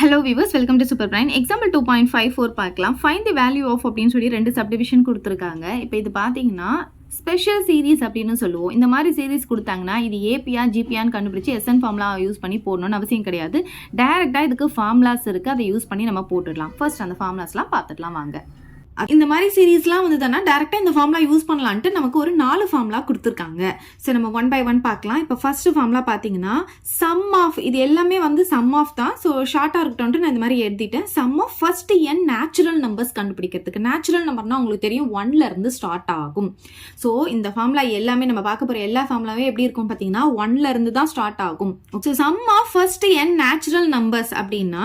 Hello viewers, welcome to Super Brain. Example 2.54 பார்க்கலாம். Find the value of அப்படின்னு சொல்லி ரெண்டு சப்டிவிஷன் கொடுத்துருக்காங்க. இப்போ இது பார்த்தீங்கன்னா ஸ்பெஷல் சீரீஸ் அப்படின்னு சொல்லுவோம். இந்த மாதிரி சீரீஸ் கொடுத்தாங்கன்னா இது ஏபியா ஜிபியான்னு கண்டுபிடிச்சி எஸ்என் ஃபார்முலா யூஸ் பண்ணி போடணும்னு அவசியம் கிடையாது. டைரெக்டாக இதுக்கு ஃபார்முலாஸ் இருக்குது, அதை யூஸ் பண்ணி நம்ம போட்டுடலாம். ஃபர்ஸ்ட் அந்த ஃபார்முலாஸ்லாம் பார்த்துடலாம் வாங்க. இந்த மாதிரி சீரீஸ்லாம் வந்து தானே டேரெக்டாக இந்த ஃபார்முலா யூஸ் பண்ணலான்ட்டு நமக்கு ஒரு 4 ஃபார்முலா கொடுத்துருக்காங்க. சரி, நம்ம 1 by 1 பார்க்கலாம். இப்போ ஃபர்ஸ்ட் ஃபார்முலா பார்த்தீங்கன்னா சம் ஆஃப், இது எல்லாமே வந்து சம் ஆஃப் தான். ஸோ ஷார்ட்டாக இருக்கட்டும்ட்டு நான் இந்த மாதிரி எழுதிட்டேன். Sum of first n natural numbers கண்டுபிடிக்கிறதுக்கு. நேச்சுரல் நம்பர்னா உங்களுக்கு தெரியும் 1ல இருந்து ஸ்டார்ட் ஆகும். ஸோ இந்த ஃபார்முலா எல்லாமே நம்ம பார்க்க போகிற எல்லா ஃபார்முலாவே எப்படி இருக்கும் பார்த்தீங்கன்னா 1ல இருந்து தான் ஸ்டார்ட் ஆகும். So sum of first n natural numbers அப்படின்னா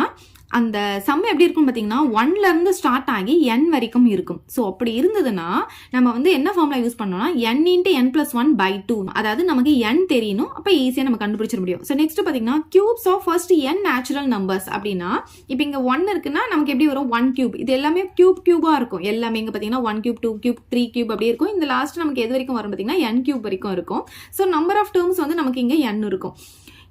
அந்த சம் எப்படி இருக்கும் பார்த்தீங்கன்னா 1ல இருந்து ஸ்டார்ட் ஆகி n வரைக்கும் இருக்கும். ஸோ அப்படி இருந்ததுன்னா நம்ம வந்து என்ன ஃபார்முலா யூஸ் பண்ணோம்னா n × n+1/2. அதாவது நமக்கு n தெரியணும், அப்போ ஈஸியாக நம்ம கண்டுபிடிச்சிட முடியும். ஸோ நெக்ஸ்ட் பார்த்தீங்கன்னா cubes of first n natural numbers அப்படின்னா இப்போ இங்கே 1 இருக்குன்னா நமக்கு எப்படி வரும் 1 கியூப். இது எல்லாமே கியூபாக இருக்கும். எல்லாமே இங்கே பார்த்தீங்கன்னா 1 கியூப் 2 கியூப் 3 கியூப் அப்படி இருக்கும். இந்த லாஸ்ட் நமக்கு எது வரைக்கும் வரும் பார்த்தீங்கன்னா n கியூப் வரைக்கும் இருக்கும். ஸோ நம்பர் ஆஃப் டேர்ம்ஸ் வந்து நமக்கு இங்கே n இருக்கும்.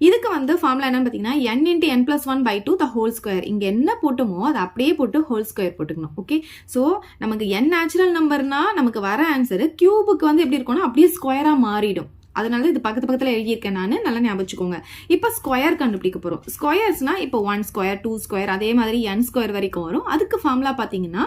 இதுக்கு வந்து ஃபார்முலா என்னன்னு பார்த்தீங்கன்னா n × n+1/2 the whole square. இங்கே என்ன போட்டுமோ அதை அப்படியே போட்டு ஹோல் ஸ்கொயர் போட்டுக்கணும். ஓகே, ஸோ நமக்கு n நேச்சுரல் நம்பர்னா நமக்கு வர ஆன்சர் கியூபுக்கு வந்து எப்படி இருக்கும்னா அப்படியே ஸ்கொயராக மாறிடும். அதனால இது பக்கத்தில் எழுதியிருக்கேன் நான், நல்லா ஞாபகம் வச்சுக்கோங்க. இப்போ ஸ்கொயர் கண்டுபிடிக்க போகிறோம். ஸ்கொயர்ஸ்னா இப்போ 1 ஸ்கொயர் 2 ஸ்கொயர் அதே மாதிரி n ஸ்கொயர் வரைக்கும் வரும். அதுக்கு ஃபார்முலா பார்த்தீங்கன்னா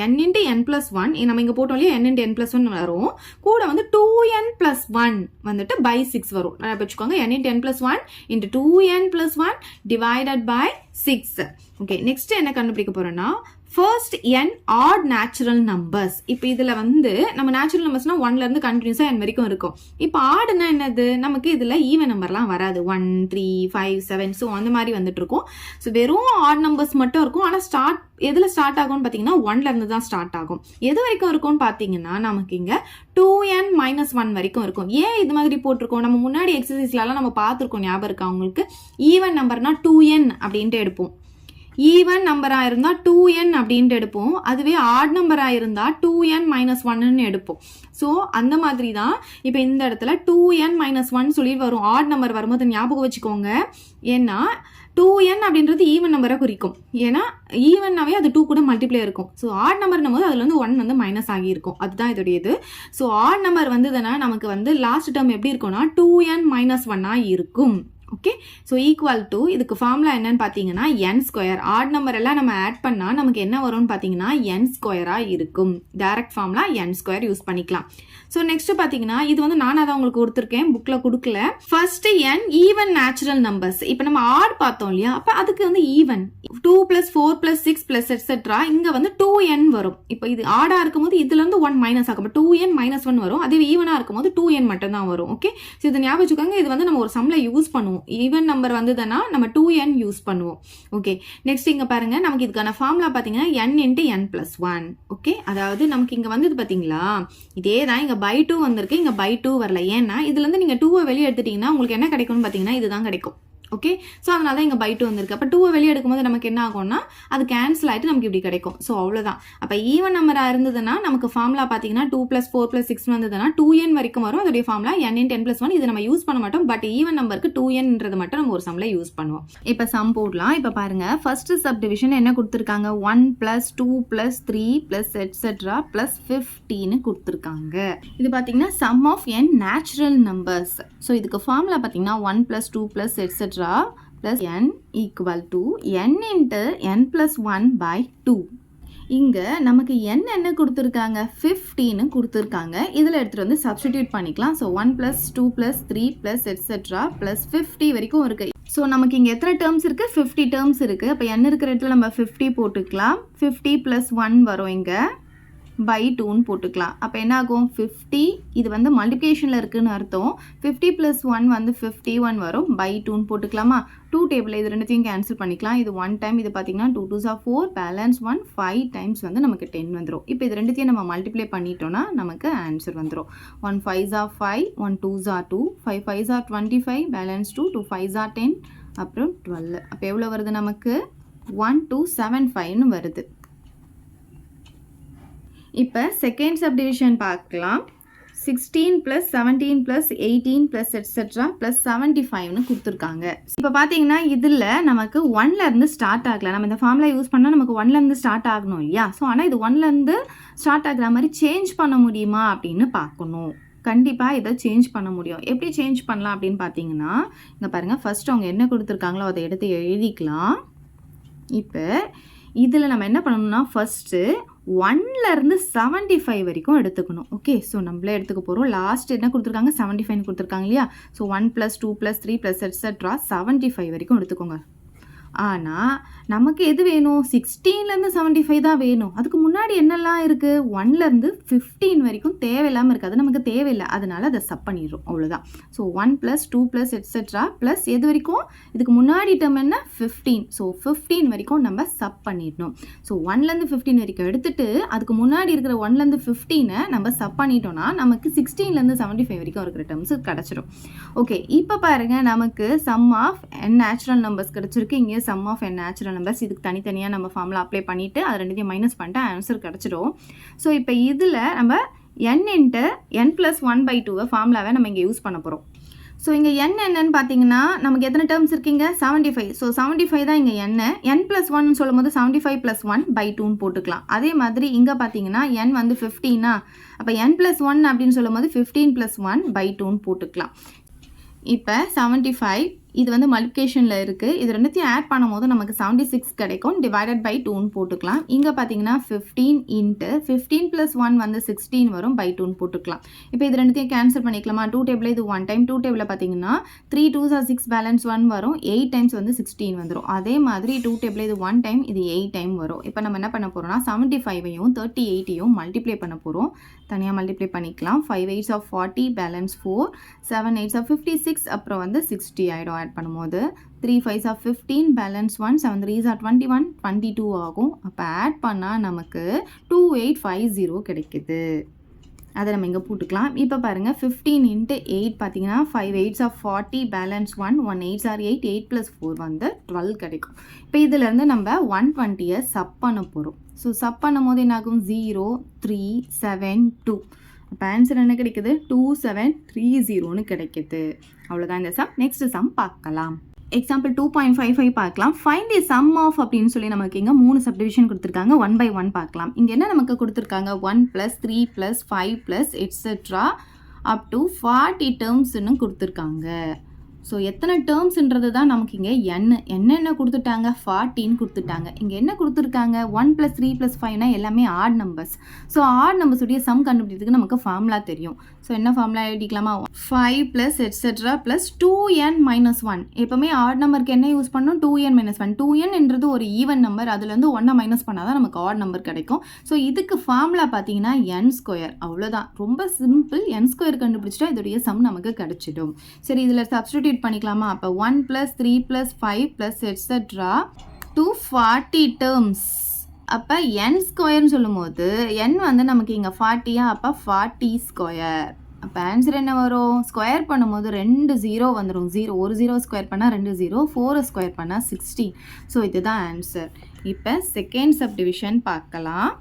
n × n+1, நம்ம இங்கே போட்டோம் இல்லையா n × n+1 வரும். கூட வந்து 2n+1 வந்துட்டு by 6 வரும். ஞாபகம் வச்சுக்கோங்க. n × n+1 × 2n+1 divided by 6. Okay, next என்ன கண்டுபிடிக்க போறோம்னா first n odd natural numbers. இப்போ இதில் வந்து நம்ம நேச்சுரல் நம்பர்ஸ்னா 1ல இருந்து கண்டினியூஸாக n வரைக்கும் இருக்கும். இப்போ ஆடுனா என்னது, நமக்கு இதில் ஈவன் நம்பர்லாம் வராது. 1 3 5 7 ஸோ அந்த மாதிரி வந்துட்டு இருக்கும். ஸோ வெறும் ஆட் நம்பர்ஸ் மட்டும் இருக்கும். ஆனால் எதில் ஸ்டார்ட் ஆகும்னு பார்த்தீங்கன்னா 1ல இருந்து தான் ஸ்டார்ட் ஆகும். எது வரைக்கும் இருக்கும்னு பார்த்தீங்கன்னா நமக்கு இங்கே 2n-1 வரைக்கும் இருக்கும். ஏன் இது மாதிரி போட்டிருக்கோம், நம்ம முன்னாடி எக்ஸசைஸ்லாம் நம்ம பார்த்துருக்கோம், ஞாபகம் இருக்கா உங்களுக்கு? ஈவன் நம்பர்னா 2n அப்படின்ட்டு எடுப்போம். ஈவன் நம்பராக இருந்தால் 2n அப்படின்ட்டு எடுப்போம். அதுவே ஆட் நம்பராக இருந்தால் 2n-1ன்னு எடுப்போம். ஸோ அந்த மாதிரி தான் இப்போ இந்த இடத்துல 2n-1 சொல்லி வரும். ஆட் நம்பர் வரும்போது ஞாபகம் வச்சுக்கோங்க. ஏன்னா 2n அப்படின்றது ஈவன் நம்பரை குறிக்கும். ஏன்னா ஈவன்னாவே அது 2 கூட மல்டிப்ளை இருக்கும். ஸோ ஆட் நம்பர்னும் போது அதில் வந்து 1 வந்து மைனஸ் ஆகியிருக்கும். அதுதான் இதோடைய இது. ஸோ ஆட் நம்பர் வந்ததுன்னா நமக்கு வந்து லாஸ்ட் டேர்ம் எப்படி இருக்கும்னா 2n-1 இருக்கும். ஓகே, ஸோ ஈக்குவல் டு இதுக்கு ஃபார்முலா என்னன்னு பார்த்தீங்கன்னா n ஸ்கொயர். ஆட் நம்பர் எல்லாம் நம்ம ஆட் பண்ணால் நமக்கு என்ன வரும்னு பார்த்தீங்கன்னா n ஸ்கொயராக இருக்கும். Direct formula n square use பண்ணிக்கலாம். ஸோ நெக்ஸ்ட் பார்த்தீங்கன்னா இது வந்து நானாக தான் உங்களுக்கு கொடுத்துருக்கேன், புக்கில் கொடுக்கல. First n even natural numbers. இப்போ நம்ம ஆட் பார்த்தோம் இல்லையா, அப்போ அதுக்கு வந்து ஈவன் 2 + 4 + 6 + எட்ஸெட்ரா இங்கே வந்து 2n வரும். இப்போ இது ஆடாக இருக்கும்போது இதுலேருந்து 1 மைனஸ் ஆகும். 2n-1 வரும். அதே ஈவனாக இருக்கும்போது 2n மட்டும் தான் வரும். ஓகே, ஸோ இதை ஞாபகம் வச்சுக்கோங்க. இது வந்து நம்ம ஒரு சம்மில் யூஸ் பண்ணுவோம். ஈவன் நம்பர் வந்ததுன்னா நம்ம 2n யூஸ் பண்ணுவோம். ஓகே, நெக்ஸ்ட் இங்க பாருங்க, நமக்கு இதுக்கான ஃபார்முலா பாத்தீங்கன்னா n × n+1. ஓகே, அதாவது நமக்கு இங்க வந்தது பாத்தீங்களா, இதே தான் இங்க by 2 வந்திருக்கு, இங்க by 2 வரல. ஏன்னா இதுல இருந்து நீங்க 2 வெளியே எடுத்துட்டீங்கன்னா உங்களுக்கு என்ன கிடைக்கும்னு பாத்தீங்கன்னா இதுதான் கிடைக்கும். ஓகே, ஸோ அதனால தான் இங்கே by 2 வந்திருக்கு. அப்போ 2 வெளியே எடுக்கும்போது நமக்கு என்ன ஆகும்னா அது கேன்சல் ஆகிட்டு நமக்கு இப்படி கிடைக்கும். ஸோ அவ்வளோதான். அப்போ ஈவன் நம்பராக இருந்ததுன்னா நமக்கு ஃபார்முலா பார்த்தீங்கன்னா 2 + 4 + 6 வந்ததுன்னா 2n வரைக்கும் வரும். அதோடைய ஃபார்முலா n × n+1. இது நம்ம யூஸ் பண்ண மாட்டோம். பட் ஈவன் நம்பருக்கு 2nன்றது மட்டும் நம்ம ஒரு சம்மில் யூஸ் பண்ணுவோம். இப்போ சம் போடலாம். இப்போ பாருங்க, ஃபர்ஸ்ட் சப் டிவிஷன் என்ன கொடுத்துருக்காங்க, 1 + 2 + 3 + எட்ஸெட்ரா +15 கொடுத்துருக்காங்க. இது பார்த்தீங்கன்னா sum of n natural numbers. So இதுக்கு ஃபார்முலா பார்த்தீங்கன்னா 1 + 2 + etcetera plus n equal to n × n+1/2. இங்கே நமக்கு n என்ன கொடுத்துருக்காங்க, 15 கொடுத்துருக்காங்க. இதில் எடுத்துகிட்டு வந்து சப்ஸ்டிடியூட் பண்ணிக்கலாம். ஸோ 1 + 2 + 3 + எட்ஸெட்ரா +50 வரைக்கும் இருக்குது. ஸோ நமக்கு இங்கே எத்தனை டேர்ம்ஸ் இருக்குது, 50 டேர்ம்ஸ் இருக்குது. அப்போ n இருக்கிற இடத்துல நம்ம 50 போட்டுக்கலாம். 50 + 1 வரும், இங்கே by 2ன்னு போட்டுக்கலாம். அப்போ என்ன ஆகும், 50 இது வந்து மல்டிப்ளிகேஷனில் இருக்குதுன்னு அர்த்தம். 50 + 1 வந்து 51 வரும். by 2ன்னு போட்டுக்கலாமா. 2 டேபிள் இது ரெண்டுத்தையும் கேன்சல் பண்ணிக்கலாம். இது 1 டைம், இது பார்த்தீங்கன்னா 2 2s are 4 பேலன்ஸ் 1 5 டைம்ஸ் வந்து நமக்கு 10 வந்துடும். இப்போ இது ரெண்டுத்தையும் நம்ம மல்டிப்ளை பண்ணிட்டோம்னா நமக்கு ஆன்சர் வந்துடும். 1 5s are 5, 1 2s are 2, 5 5s are 25 balance 2, 2 5s are 10, அப்புறம் 12. அப்போ எவ்வளோ வருது நமக்கு, 1275ன்னு வருது. இப்போ செகண்ட் சப்டிவிஷன் பார்க்கலாம். 16 + 17 + 18 + எட்ஸெட்ரா + 75ன்னு கொடுத்துருக்காங்க. இப்போ பார்த்தீங்கன்னா இதில் நமக்கு 1லேருந்து ஸ்டார்ட் ஆகலாம். நம்ம இந்த ஃபார்முலா யூஸ் பண்ணால் நமக்கு 1லேருந்து ஸ்டார்ட் ஆகணும் இல்லையா? ஸோ ஆனால் இது 1லேருந்து ஸ்டார்ட் ஆகிற மாதிரி சேஞ்ச் பண்ண முடியுமா அப்படின்னு பார்க்கணும். கண்டிப்பாக இதை சேஞ்ச் பண்ண முடியும். எப்படி சேஞ்ச் பண்ணலாம் அப்படின்னு பார்த்தீங்கன்னா, இங்கே பாருங்கள், ஃபஸ்ட்டு அவங்க என்ன கொடுத்துருக்காங்களோ அதை எடுத்து எழுதிக்கலாம். இப்போ இதில் நம்ம என்ன பண்ணணும்னா ஃபஸ்ட்டு 1லேருந்து 75 வரைக்கும் எடுத்துக்கணும். ஓகே, ஸோ நம்மளே எடுத்துக்க போகிறோம். லாஸ்ட் என்ன கொடுத்துருக்காங்க, 75 கொடுத்துருக்காங்க இல்லையா? ஸோ 1 + 2 + 3 + எட்ஸெட்ரா 75 வரைக்கும் எடுத்துக்கோங்க. ஆனால் நமக்கு எது வேணும், 16லேருந்து 75 தான் வேணும். அதுக்கு முன்னாடி என்னெல்லாம் இருக்குது, 1லேருந்து 15 வரைக்கும் தேவையில்லாமல் இருக்குது. அது நமக்கு தேவையில்லை, அதனால அதை சப் பண்ணிடுறோம், அவ்வளோதான். ஸோ 1 + 2 + எட்ஸெட்ரா ப்ளஸ் எது வரைக்கும், இதுக்கு முன்னாடி டேர்ம் என்ன, 15. ஸோ 15 வரைக்கும் நம்ம சப் பண்ணிடணும். ஸோ 1லேருந்து 15 வரைக்கும் எடுத்துட்டு அதுக்கு முன்னாடி இருக்கிற 1லேருந்து 15 நம்ம சப் பண்ணிட்டோம்னா நமக்கு 16லேருந்து 75 வரைக்கும் இருக்கிற டேர்ம்ஸ் கிடச்சிடும். ஓகே, இப்போ பாருங்கள், நமக்கு sum of n natural numbers கிடச்சிருக்கு. இங்கே sum of n natural numbers. இதுக்கு தனித்தனியாக நம்ம ஃபார்முலா அப்ளை பண்ணிவிட்டு அது ரெண்டுத்தையும் மைனஸ் பண்ணிட்டு ஆன்சர் கிடச்சிடும். ஸோ இப்போ இதில் நம்ம n × n + 1/2 ஃபார்முலாவை நம்ம இங்கே யூஸ் பண்ண போகிறோம். ஸோ இங்கே n என்னன்னு பார்த்தீங்கன்னா நமக்கு எத்தனை டேர்ம்ஸ் இருக்கீங்க, 75. ஸோ 75 தான் இங்கே n + 1 சொல்லும் போது 75 + 1/2ன்னு போட்டுக்கலாம். அதே மாதிரி இங்கே பார்த்தீங்கன்னா n வந்து 15, அப்போ n + 1 அப்படின்னு சொல்லும் போது 15 + 1/2ன்னு போட்டுக்கலாம். இப்போ 75 இது வந்து மல்டிப்ளிகேஷனில் இருக்குது. இது ரெண்டுத்தையும் ஆட் பண்ணும்போது நமக்கு 76 கிடைக்கும். டிவைடட் பை 2ன்னு போட்டுக்கலாம். இங்கே பார்த்தீங்கன்னா 15 × 15 + 1 வந்து 16 வரும், பை 2ன்னு போட்டுக்கலாம். இப்போ இது ரெண்டுத்தையும் கேன்சல் பண்ணிக்கலாமா? 2 டேபிள் இது 1 டைம், 2 டேபிளில் பார்த்தீங்கன்னா 3 2s are 6 பேலன்ஸ் 1 வரும், 8 டைம்ஸ் வந்து 16 வந்துடும். அதே மாதிரி 2 டேபிள் இது 1 டைம், இது 8 டைம் வரும். இப்போ நம்ம என்ன பண்ண போகிறோம்னா 75ஐயும் 38ஐயும் மல்டிப்ளை பண்ண போகிறோம். தனியாக மல்டிப்ளை பண்ணிக்கலாம். 5 8s are 40 balance 4, 7 8s are 56, அப்புறம் வந்து 60 ஆகிடும். ஆட் பண்ணும்போது 3 5s are 15 balance 1, 7 3s are 21, 22 ஆகும். அப்போ ஆட் பண்ணால் நமக்கு 2850 கிடைக்குது. அதை நம்ம இங்கே போட்டுக்கலாம். இப்போ பாருங்கள், 15 × 8 பார்த்தீங்கன்னா 5 8s are 40 balance 1, 1 8s are 8, 8 + 4 வந்து 12 கிடைக்கும். இப்போ இதிலேருந்து நம்ம 120 சப் பண்ண போகிறோம். ஸோ சப் பண்ணும் போது என்னாகும், 0 3 7 2. அப்போ ஆன்சர் என்ன கிடைக்குது, 2730ன்னு கிடைக்குது. அவ்வளோதான் இந்த சம். நெக்ஸ்ட் சம் பார்க்கலாம். எக்ஸாம்பிள் 2.55 பார்க்கலாம். ஃபைண்ட் தி சம் ஆஃப் அப்படின்னு சொல்லி நமக்கு இங்கே 3 சப்டிவிஷன் கொடுத்துருக்காங்க. 1 by 1 பார்க்கலாம். இங்கே என்ன நமக்கு கொடுத்துருக்காங்க, 1 + 3 + 5 + எட்ஸெட்ரா அப் டு 40 டேர்ம்ஸ்ன்னு கொடுத்துருக்காங்க. ஸோ எத்தனை டேர்ம்ஸ்ன்றது தான் நமக்கு இங்கே என்ன கொடுத்துட்டாங்க, 40ன்னு கொடுத்துட்டாங்க. இங்கே என்ன கொடுத்துருக்காங்க, 1 + 3 + 5னா எல்லாமே ஆட் நம்பர்ஸ். ஸோ ஆட் நம்பர்ஸுடைய சம் கண்டுபிடிக்கிறதுக்கு நமக்கு ஃபார்முலா தெரியும். ஸோ என்ன ஃபார்முலா எழுதிக்கலாமா, 5 + எட்ஸெட்ரா + 2n - 1. எப்போவுமே ஆட் நம்பருக்கு என்ன யூஸ் பண்ணணும், 2n - 1. 2nன்றது ஒரு ஈவன் நம்பர், அதுலேருந்து 1 மைனஸ் பண்ணால் தான் நமக்கு ஆட் நம்பர் கிடைக்கும். ஸோ இதுக்கு ஃபார்முலா பார்த்தீங்கன்னா n². அவ்வளோதான், ரொம்ப சிம்பிள். n² கண்டுபிடிச்சிட்டா இதோடைய சம் நமக்கு கிடைச்சிடும். சரி, இதில் சப்ஸ்டிடியூட் பண்ணிக்கலாமா? அப்போ 1 + 3 + 5 + எட்ஸெட்ரா to 40 டேர்ம்ஸ். அப்போ n² சொல்லும் போது n வந்து நமக்கு இங்கே 40, அப்போ 40². அப்போ ஆன்சர் என்ன வரும், ஸ்கொயர் பண்ணும்போது 2 0 வந்துடும். ஒரு 0 ஸ்கொயர் பண்ணால் 2 0, 4 ஸ்கொயர் பண்ணால் 16. ஸோ இதுதான் ஆன்சர். இப்போ செகண்ட் சப்டிவிஷன் பார்க்கலாம்.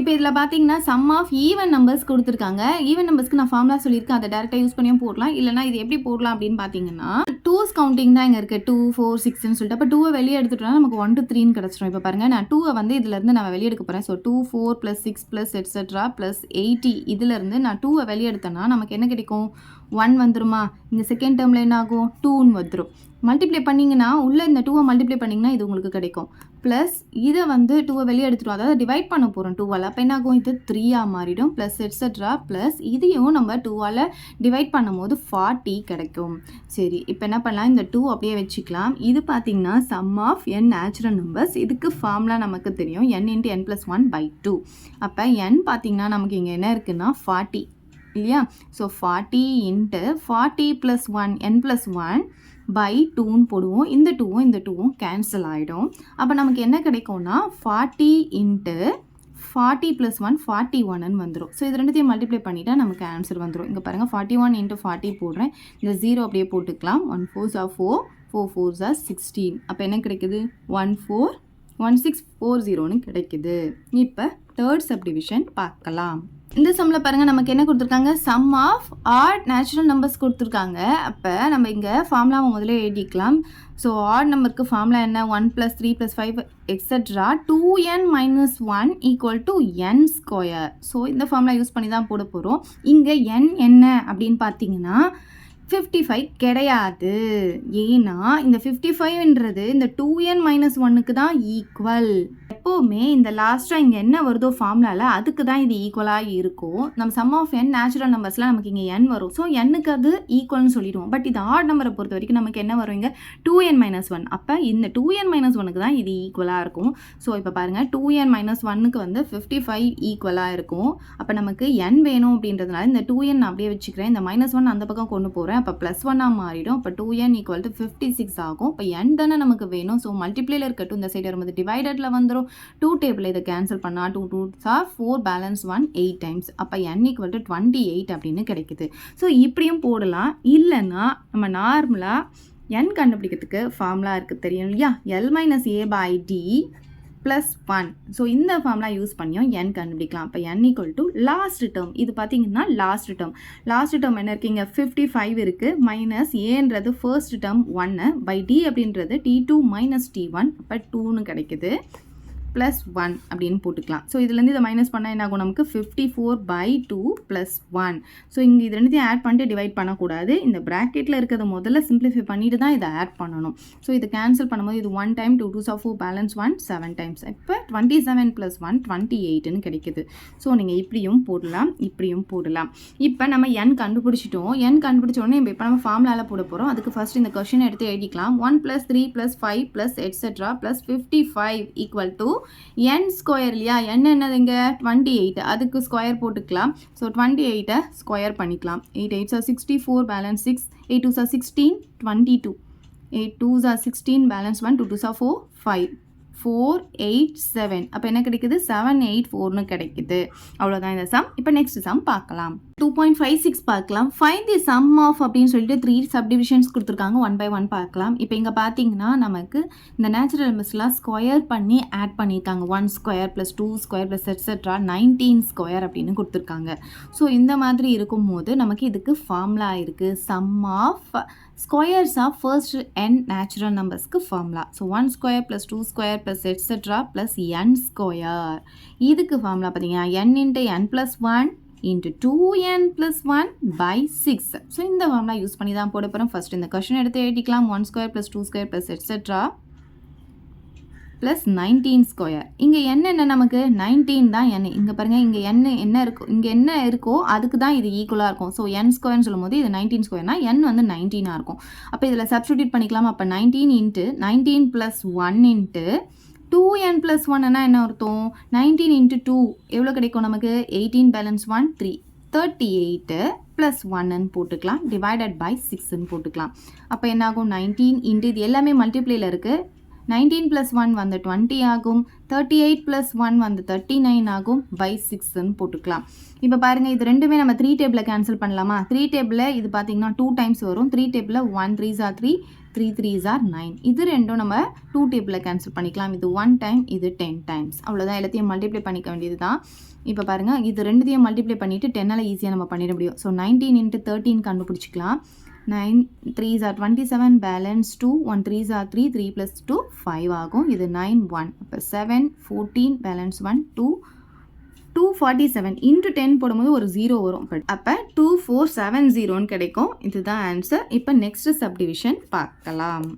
இப்போ இதில் பார்த்தீங்கன்னா சம் ஆஃப் ஈவன் நம்பர்ஸ் கொடுத்துருக்காங்க. ஈவன் நம்பர்ஸ்க்கு நான் ஃபார்முலா சொல்லியிருக்கேன், அதை டேரெக்டாக யூஸ் பண்ணியும் போடலாம். இல்லைனா இது எப்படி போடலாம் அப்படின்னு பார்த்தீங்கன்னா 2s கவுண்டிங் தான் இங்கே இருக்குது, 2 4 6ன்னு சொல்லிட்டு. அப்போ 2 வெளியே எடுத்துட்டோம்னா நமக்கு 1 to 3ன்னு கிடச்சிடும். இப்போ பாருங்கள், நான் 2 வந்து இதிலேருந்து நான் வெளியே எடுக்க போகிறேன். ஸோ 2 4 + 6 + எட்ஸெட்ரா + 80 இதிலேருந்து நான் 2 வெளியே எடுத்தேன்னா நமக்கு என்ன கிடைக்கும், 1 வந்துருமா? இங்கே செகண்ட் டேர்மில் என்ன ஆகும், 2ன்னு வந்துடும். மல்டிப்ளை பண்ணிங்கன்னா உள்ளே இந்த 2 மல்டிப்ளை பண்ணிங்கன்னா இது உங்களுக்கு கிடைக்கும். ப்ளஸ் இதை வந்து 2 வெளியே எடுத்துடும், அதாவது டிவைட் பண்ண போகிறோம் 2ஆல். அப்போ என்ன ஆகும், இது 3ஆக மாறிடும். ப்ளஸ் எட்ஸெட்ரா ப்ளஸ் இதையும் நம்ம 2ஆல் டிவைட் பண்ணும் போது 40 கிடைக்கும். சரி, இப்போ என்ன பண்ணலாம், இந்த 2 அப்படியே வச்சுக்கலாம். இது பார்த்தீங்கன்னா sum of n natural numbers. இதுக்கு ஃபார்முலா நமக்கு தெரியும், n × n + 1/2. அப்போ n பார்த்தீங்கன்னா நமக்கு இங்கே என்ன இருக்குன்னா 40 இல்லையா? ஸோ 40 × 40 + 1 n + 1/2ன்னு போடுவோம். இந்த 2வும் கேன்சல் ஆகிடும். அப்போ நமக்கு என்ன கிடைக்கும்னா 40 × 40 + 1 41ன்னு வந்துடும். ஸோ இது ரெண்டுத்தையும் மல்டிப்ளை பண்ணிட்டா நமக்கு ஆன்சர் வந்துடும். இங்கே பாருங்கள், 41 × 40 போடுறேன். இந்த 0 அப்படியே போட்டுக்கலாம். 1 4s are 4, 4 4s are 16. அப்போ என்ன கிடைக்குது, 141640ன்னு கிடைக்குது. இப்போ தேர்ட் சப்டிவிஷன் பார்க்கலாம். இந்த சம்மில் பாருங்கள் நமக்கு என்ன கொடுத்துருக்காங்க, sum of odd natural numbers கொடுத்துருக்காங்க. அப்போ நம்ம இங்கே ஃபார்முலாவை முதல்ல எழுதிக்கலாம். ஸோ ஆட் நம்பருக்கு ஃபார்முலா என்ன, 1 + 3 + 5 etcetera 2n - 1 = n square. So இந்த ஃபார்முலா யூஸ் பண்ணி தான் போட போகிறோம். இங்கே n என்ன அப்படின்னு பார்த்தீங்கன்னா 55 கிடையாது. ஏன்னா இந்த 55ன்றது இந்த 2n - 1க்கு தான் ஈக்குவல். எப்போவுமே இந்த லாஸ்ட்டாக இங்கே என்ன வருதோ ஃபார்முலாவில் அதுக்கு தான் இது ஈக்குவலாக இருக்கும். நம்ம சம் ஆஃப் n நேச்சுரல் நம்பர்ஸில் நமக்கு இங்கே n வரும். ஸோ nக்கு அது ஈக்குவல்னு சொல்லிடுவோம். பட் இது ஆட் நம்பரை பொறுத்த வரைக்கும் நமக்கு என்ன வரும், இங்கே 2n - 1. அப்போ இந்த 2n - 1க்கு தான் இது ஈக்குவலாக இருக்கும். ஸோ இப்போ பாருங்கள் 2n - 1க்கு வந்து 55 ஈக்குவலாக இருக்கும். அப்போ நமக்கு n வேணும் அப்படின்றதுனால இந்த 2n நான் அப்படியே வச்சுக்கிறேன். இந்த -1 அந்த பக்கம் கொண்டு போகிறேன். அப்போ +1 மாறிடும். அப்போ 2n = 56 ஆகும். இப்போ n தானே நமக்கு வேணும். ஸோ மல்டிப்ளேல இருக்கட்டும், இந்த சைடு வரும்போது டிவைடடில் வந்துடும். 2 டேபிள் இதை கேன்சல் பண்ணால் 2 2s are 4 பேலன்ஸ் 1 8 டைம்ஸ். அப்போ n = 28 அப்படின்னு கிடைக்குது. ஸோ இப்படியும் போடலாம். இல்லைன்னா நம்ம நார்மலாக n கண்டுபிடிக்கிறதுக்கு ஃபார்முலா இருக்குது தெரியும் இல்லையா, L - A/D +1. ஸோ இந்த ஃபார்முலா யூஸ் பண்ணியும் n கண்டுபிடிக்கலாம். அப்போ n = லாஸ்ட் டேர்ம். இது பார்த்தீங்கன்னா லாஸ்ட் டேர்ம் என்ன இருக்குது, இங்கே 55 இருக்குது. மைனஸ் ஏன்றது ஃபர்ஸ்ட் டேர்ம் 1 பை d அப்படின்றது T2 - T1. அப்போ 2ன்னு கிடைக்குது. +1 அப்படின்னு போட்டுக்கலாம். ஸோ இதுலேருந்து இதை மைனஸ் பண்ணால் என்ன ஆகும், நமக்கு 54/2 +1. ஸோ இங்கே இது ரெண்டுத்தையும் ஆட் பண்ணிட்டு டிவைட் பண்ணக்கூடாது. இந்த ப்ராக்கெட்டில் இருக்கிறத முதல்ல சிம்பிளிஃபை பண்ணிட்டு தான் இதை ஆட் பண்ணணும். ஸோ இதை கேன்சல் பண்ணும்போது இது 1 time 2 2s are 4 balance 1 7 times. இப்போ 27 + 1 28ன்னு கிடைக்குது. ஸோ நீங்கள் இப்படியும் போடலாம், இப்படியும் போடலாம். இப்போ நம்ம n கண்டுபிடிச்சிட்டோம். n கண்டுபிடிச்ச உடனே இப்போ நம்ம ஃபார்முலாவில் போட போகிறோம். அதுக்கு ஃபர்ஸ்ட் இந்த கொஸ்டின் எடுத்து எழுதிக்கலாம். 1 + 3 + 5 + எட்ஸெட்ரா +55 = n ஸ்கொயர் இல்லையா, n என்னதுங்க 28, அதுக்கு ஸ்கொயர் போட்டுக்கலாம். ஸோ 28 ஸ்கொயர் பண்ணிக்கலாம். 8 8s are 64 balance 6, 8 2s are 16 22, 8 2s are 16 balance 1, 2 2s are 4 5, 4 8 7. அப்போ என்ன கிடைக்குது, 784ன்னு கிடைக்குது. அவ்வளோதான் இந்த சம். இப்போ நெக்ஸ்ட் சம் பார்க்கலாம். 2.56 பார்க்கலாம். ஃபைண்ட் தி சம் ஆஃப் அப்படின்னு சொல்லிட்டு 3 சப்டிவிஷன்ஸ் கொடுத்துருக்காங்க. 1 by 1 பார்க்கலாம். இப்போ இங்கே பார்த்தீங்கன்னா நமக்கு இந்த நேச்சுரல் நம்பர்ஸ்லாம் ஸ்கொயர் பண்ணி ஆட் பண்ணியிருக்காங்க. 1 ஸ்கொயர் + 2 ஸ்கொயர் + எட்ஸெட்ரா 19 ஸ்கொயர் அப்படின்னு கொடுத்துருக்காங்க. ஸோ இந்த மாதிரி இருக்கும்போது நமக்கு இதுக்கு ஃபார்முலா இருக்குது. Sum of squares of first n natural நம்பர்ஸ்க்கு formula. So 1 square + 2 square + etcetera + n square. இதுக்கு ஃபார்முலா பார்த்தீங்கன்னா n × n + 1 into 2n + 1 by 6. So இந்த ஃபார்முலா யூஸ் பண்ணி தான் போட போகிறோம். ஃபர்ஸ்ட் இந்த கொஸ்டின் எடுத்து எழுதிக்கலாம். 1 ஸ்கொயர் + 2 ஸ்கொயர் + எட்ஸெட்ரா +19 ஸ்கொயர். இங்கே என்ன நமக்கு 19 தான் n. இங்கே பாருங்கள், இங்கே என்ன இருக்கும், இங்கே என்ன இருக்கோ அதுக்கு தான் இது ஈக்குவலாக இருக்கும். ஸோ n ஸ்கொயர்னு சொல்லும் போது இது 19 ஸ்கொயர்னா n வந்து 19ஆக இருக்கும். அப்போ இதில் சப்ஸ்டிடியூட் பண்ணிக்கலாம். அப்போ 19 × 19 + 1 × 2n + 1 என்ன அர்த்தம், 19 × 2 எவ்வளோ கிடைக்கும் நமக்கு, 18 பேலன்ஸ் 1 3, 38 + 1ன்னு போட்டுக்கலாம். டிவைடட் பை 6ன்னு போட்டுக்கலாம். அப்போ என்ன ஆகும், 19 × இது எல்லாமே மல்டிப்ளேயில் இருக்குது. 19 + 1 வந்து 20 ஆகும். 38 + 1 வந்து 39 ஆகும். பை 6ன்னு போட்டுக்கலாம். இப்போ பாருங்கள், இது ரெண்டுமே நம்ம 3 டேபிளில் கேன்சல் பண்ணலாமா. 3 டேபிளில் இது பார்த்தீங்கன்னா 2 டைம்ஸ் வரும். 3 டேபிளில் 1 3s are 3, 3 3s are 9. இது ரெண்டும் நம்ம 2 டேபிளில் கேன்சல் பண்ணிக்கலாம். இது 1 டைம், இது 10 டைம்ஸ். அவ்வளோதான், எல்லாத்தையும் மல்டிப்ளை பண்ணிக்க வேண்டியது தான். இப்போ பாருங்கள், இது ரெண்டுத்தையும் மல்டிப்ளை பண்ணிவிட்டு 10ஆல் ஈஸியாக நம்ம பண்ணிட முடியும். So 19 × 13 கண்டுபிடிச்சிக்கலாம். 9 3s are 27 balance 2, 1 3s are 3, 3 + 2 5 ஆகும். இது 9 1. அப்போ 7 14 பேலன்ஸ் 1 2, 247 × 10 போடும்போது ஒரு 0 வரும். அப்போ 2470ன்னு கிடைக்கும். இதுதான் ஆன்சர். இப்போ நெக்ஸ்ட் சப்டிவிஷன் பார்க்கலாம்.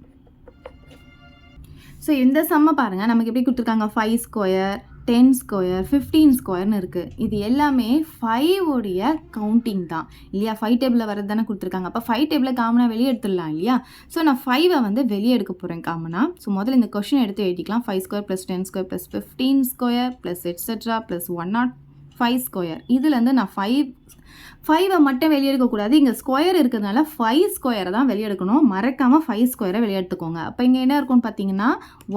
ஸோ இந்த சம்மை பாருங்கள், நமக்கு எப்படி கொடுத்துருக்காங்க, 5 ஸ்கொயர் 10 ஸ்கொயர் 15 ஸ்கொயர்னு இருக்குது. இது எல்லாமே 5உடைய கவுண்டிங் தான் இல்லையா. 5 டேபிளில் வரது தானே கொடுத்துருக்காங்க. அப்போ 5 டேபிளில் காமனாக வெளியே எடுத்துடலாம் இல்லையா. ஸோ நான் 5ஐ வந்து வெளியே எடுக்க போகிறேன் காமனாக. ஸோ முதல்ல இந்த கொஸ்டின் எடுத்து எழுதிக்கலாம். 5 square + 10 square + 15 square + etcetera + 105 square. இதுலேருந்து நான் 5ஐ மட்டும் வெளியே எடுக்கக்கூடாது. இங்கே ஸ்கொயர் இருக்கிறதுனால 5 ஸ்கொயரை தான் வெளியே எடுக்கணும். மறக்காமல் 5 ஸ்கொயரை வெளியே எடுத்துக்கோங்க. அப்போ இங்கே என்ன இருக்கும்னு பார்த்தீங்கன்னா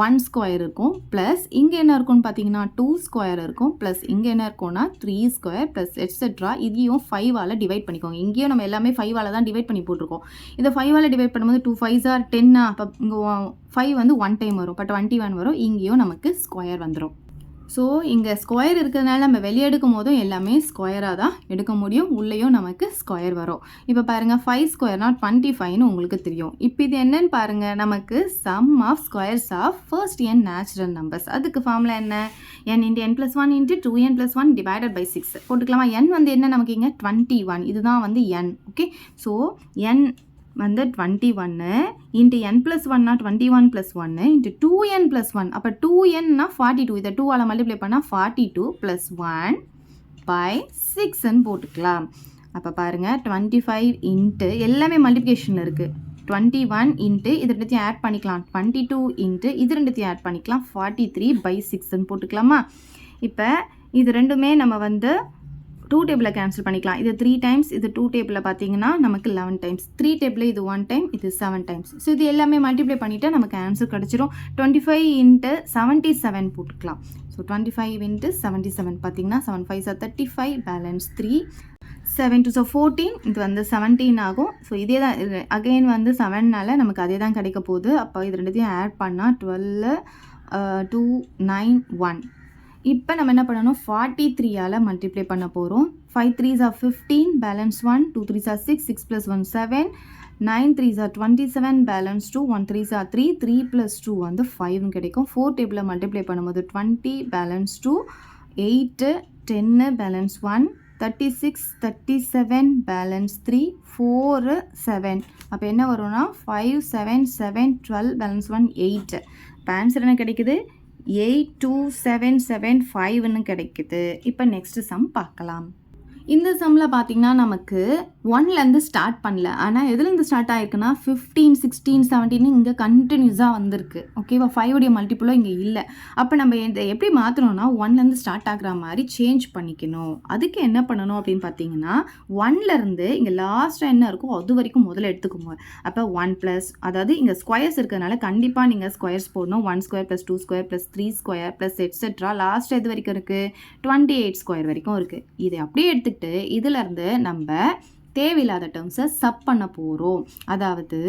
1 ஸ்கொயர் இருக்கும். ப்ளஸ் இங்கே என்ன இருக்கும்னு பார்த்தீங்கன்னா 2 ஸ்கொயர் இருக்கும். ப்ளஸ் இங்கே என்ன இருக்கும்னா 3 ஸ்கொயர் + எட்ஸெட்ரா. இதையும் 5ஆல் டிவைட் பண்ணிக்கோங்க. இங்கேயும் நம்ம எல்லாமே 5ஆல் தான் டிவைட் பண்ணி போட்டிருக்கோம். இதை 5ஆல் டிவைட் பண்ணும்போது 2 5s are 10. அப்போ இங்கே 5 வந்து 1 டைம் வரும். இப்போ 21 வரும். இங்கேயும் நமக்கு ஸ்கொயர் வந்துடும். ஸோ இங்கே ஸ்கொயர் இருக்கிறதுனால நம்ம வெளியே எடுக்கும் போதும் எல்லாமே ஸ்கொயராக தான் எடுக்க முடியும், உள்ளேயும் நமக்கு ஸ்கொயர் வரும். இப்போ பாருங்கள் 5 ஸ்கொயர்னா 25ன்னு உங்களுக்கு தெரியும். இப்போ இது என்னன்னு பாருங்கள், நமக்கு sum of squares of first n natural numbers. அதுக்கு ஃபார்முலா என்ன, n × n + 1 × 2n + 1 divided by 6 போட்டுக்கலாமா. n வந்து என்ன நமக்கு இங்கே 21, இதுதான் வந்து n. ஓகே, ஸோ n வந்து 21 இன்ட்டு n + 1னா 21 + 1 இன்ட்டு 2n + 1. அப்போ 2nனா 42, இதை 2ஆல் மல்டிப்ளை பண்ணால் 42 + 1 பை 6ன்னு போட்டுக்கலாம். அப்போ பாருங்கள் 25 இன்ட்டு எல்லாமே மல்டிப்ளிகேஷனில் இருக்குது. 21 இன்ட்டு இது ரெண்டுத்தையும் ஆட் பண்ணிக்கலாம், 22 இன்ட்டு இது ரெண்டுத்தையும் ஆட் பண்ணிக்கலாம், 43 பை 6ன்னு போட்டுக்கலாமா. இப்போ இது ரெண்டுமே நம்ம வந்து 2 டேபிளில் கேன்சல் பண்ணிக்கலாம். இது 3 டைம்ஸ், இது 2 டேபிளில் பார்த்தீங்கன்னா நமக்கு 11 டைம்ஸ், 3 டேபிளில் இது 1 டைம், இது 7 டைம்ஸ். ஸோ இது எல்லாமே மல்டிப்ளை பண்ணிவிட்டு நமக்கு ஆன்சர் கிடச்சிரும். 25 இன்ட்டு 77 போட்டுக்கலாம். ஸோ 25 இன்ட்டு 77 பார்த்தீங்கன்னா 7 5 35, பேலன்ஸ் 3, 7 2 14, இது வந்து 17 ஆகும். ஸோ இதே தான் அகெயின் வந்து 7னால நமக்கு அதே தான் கிடைக்க போகுது. அப்போ இது ரெண்டுத்தையும் ஆட் பண்ணால் 12 2 9 1. இப்போ நம்ம என்ன பண்ணணும், 43ஆல் மல்டிப்ளை பண்ண போகிறோம். 5 3s are 15, balance 1, 2 3s are 6, 6 + 1 7, 9 3s are 27, balance 2, 1 3s are 3, 3 + 2 வந்து 5ன்னு கிடைக்கும். 4 டேபிளில் மல்டிப்ளை பண்ணும்போது 20, பேலன்ஸ் 2, 8 10, பேலன்ஸ் 1, 36 37, பேலன்ஸ் 3, 4 7. அப்போ என்ன வரும்னா 5 7 7 12, பேலன்ஸ் 1 8. இப்போ ஆன்சர் என்ன கிடைக்குது, 82775ன்னு கிடைக்குது. இப்போ நெக்ஸ்ட் சம் பார்க்கலாம். இந்த சம்மில் பார்த்தீங்கன்னா நமக்கு 1லேருந்து ஸ்டார்ட் பண்ணல, ஆனால் எதுலேருந்து ஸ்டார்ட் ஆகிருக்குன்னா 15 16 17 இங்கே கண்டினியூஸாக வந்திருக்கு. ஓகேவா, 5உடைய மல்டிப்புளோ இங்கே இல்லை. அப்போ நம்ம இதை எப்படி மாற்றணும்னா 1லேருந்து ஸ்டார்ட் ஆகிற மாதிரி சேஞ்ச் பண்ணிக்கணும். அதுக்கு என்ன பண்ணணும் அப்படின்னு பார்த்தீங்கன்னா 1லேருந்து இங்கே லாஸ்ட்டாக என்ன இருக்கோ அது வரைக்கும் முதல்ல எடுத்துக்கோங்க. அப்போ 1 அதாவது இங்கே ஸ்கொயர்ஸ் இருக்கிறதுனால கண்டிப்பாக நீங்கள் ஸ்கொயர்ஸ் போடணும். 1 square + 2 square + 3 square + etcetera last எது வரைக்கும் இருக்குது, 28 ஸ்கொயர் வரைக்கும் இருக்குது. இதை அப்படியே எடுத்துக்கிட்டு இதிலேருந்து நம்ம தேவையில்லாத டேர்ம்ஸை சப் பண்ண போகிறோம். அதாவது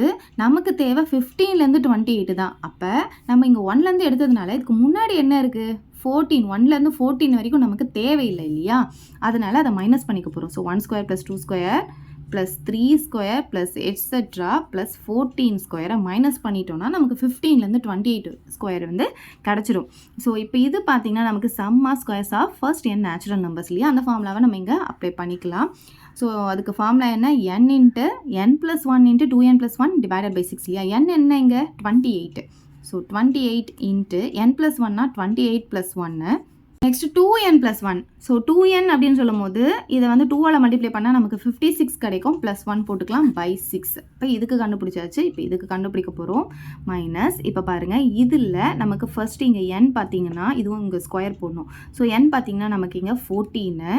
நமக்கு தேவை 15லேருந்து 28 தான். அப்போ நம்ம இங்கே 1லேருந்து எடுத்ததுனால இதுக்கு முன்னாடி என்ன இருக்குது, 14, 1லேருந்து 14 வரைக்கும் நமக்கு தேவையில்லை இல்லையா, அதனால் அதை மைனஸ் பண்ணிக்க போகிறோம். So 1 square + 2 square + 3 square + etcetera + 14 ஸ்கொயரை மைனஸ் பண்ணிட்டோம்னா நமக்கு 15லேருந்து 28 ஸ்கொயர் வந்து கிடச்சிரும். ஸோ இப்போ இது பார்த்திங்கன்னா நமக்கு sum of squares of first n natural numbers இல்லையா, அந்த ஃபார்முலாவை நம்ம இங்கே அப்ளை பண்ணிக்கலாம். ஸோ அதுக்கு ஃபார்முலா என்ன, n × n + 1 × 2n + 1 divided by 6 இல்லையா. n என்ன இங்கே 28. So 28 into n + 1னா 28 + 1. Next 2n + 1. So 2n அப்படின்னு சொல்லும் போது இதை வந்து 2ஆல் மல்டிப்ளை பண்ணால் நமக்கு 56 கிடைக்கும், +1 போட்டுக்கலாம் பை 6. இப்போ இதுக்கு கண்டுபிடிச்சாச்சு. இப்போ இதுக்கு கண்டுபிடிக்க போகிறோம். மைனஸ் இப்போ பாருங்கள் இதில் நமக்கு ஃபர்ஸ்ட் இங்கே n பார்த்தீங்கன்னா இதுவும் இங்கே ஸ்கொயர் போடணும். ஸோ n பார்த்தீங்கன்னா நமக்கு இங்கே 14